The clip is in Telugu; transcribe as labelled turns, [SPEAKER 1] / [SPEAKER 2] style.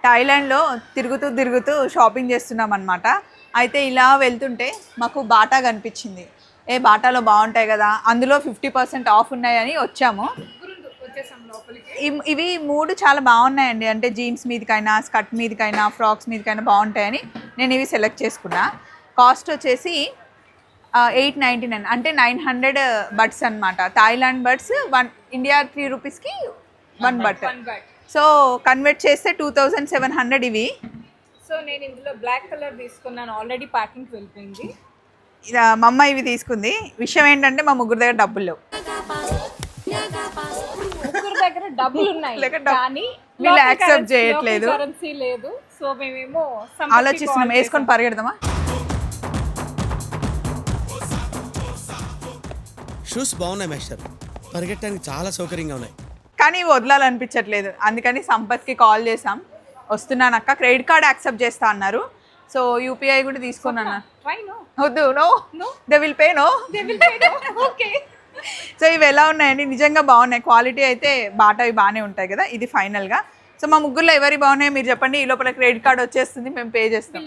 [SPEAKER 1] థాయిలాండ్లో తిరుగుతూ షాపింగ్ చేస్తున్నాం అనమాట. అయితే ఇలా వెళ్తుంటే మాకు బాటా కనిపించింది. బాటాలో బాగుంటాయి కదా, అందులో 50% ఆఫ్ ఉన్నాయని వచ్చాము. ఇవి 3 చాలా బాగున్నాయండి. అంటే జీన్స్ మీదకైనా, స్కర్ట్ మీదకైనా, ఫ్రాక్స్ మీదకైనా బాగుంటాయని నేను ఇవి సెలెక్ట్ చేసుకున్నా. కాస్ట్ వచ్చేసి 899, అంటే 900 బట్స్ అనమాట. థాయిలాండ్ బట్స్, ఇండియా 3 రూపీస్కి 1 బట్. సో కన్వర్ట్ చేస్తే 2700 ఇవి.
[SPEAKER 2] సో నేను ఇందులో బ్లాక్ కలర్ తీసుకున్నాను, ఆల్రెడీ ప్యాకింగ్ వెళ్ళిపోయింది.
[SPEAKER 1] మా అమ్మ ఇవి తీసుకుంది. విషయం ఏంటంటే మా ముగ్గురు దగ్గర డబ్బులు లేవు.
[SPEAKER 2] ముగ్గురు దగ్గర డబ్బులు ఉన్నాయి కానీ
[SPEAKER 1] వీళ్ళు యాక్సెప్ట్ చేయట్లేదు.
[SPEAKER 2] కరెన్సీ లేదు. సో మేమేమో
[SPEAKER 1] ఆలోచిస్తున్నాం వేసుకొని పరిగెడదామా.
[SPEAKER 3] షూస్ బాగున్నాయి మేస్టర్, పరిగెట్టడానికి చాలా సౌకర్యంగా ఉన్నాయి.
[SPEAKER 1] కానీ వదలాలనిపించట్లేదు. అందుకని సంపత్కి కాల్ చేసాం, వస్తున్నానక్క, క్రెడిట్ కార్డ్ యాక్సెప్ట్ చేస్తా అన్నారు. సో యూపీఐ కూడా తీసుకున్నాను. వద్దు, no they will pay, no
[SPEAKER 2] okay.
[SPEAKER 1] So ఇవి ఎలా ఉన్నాయండి? నిజంగా బాగున్నాయి. క్వాలిటీ అయితే బాటావి బాగానే ఉంటాయి కదా. ఇది ఫైనల్గా. సో మా ముగ్గురులో ఎవరి బాగున్నాయో మీరు చెప్పండి. ఈ లోపల క్రెడిట్ కార్డ్ వచ్చేస్తుంది, మేము పే చేస్తాం.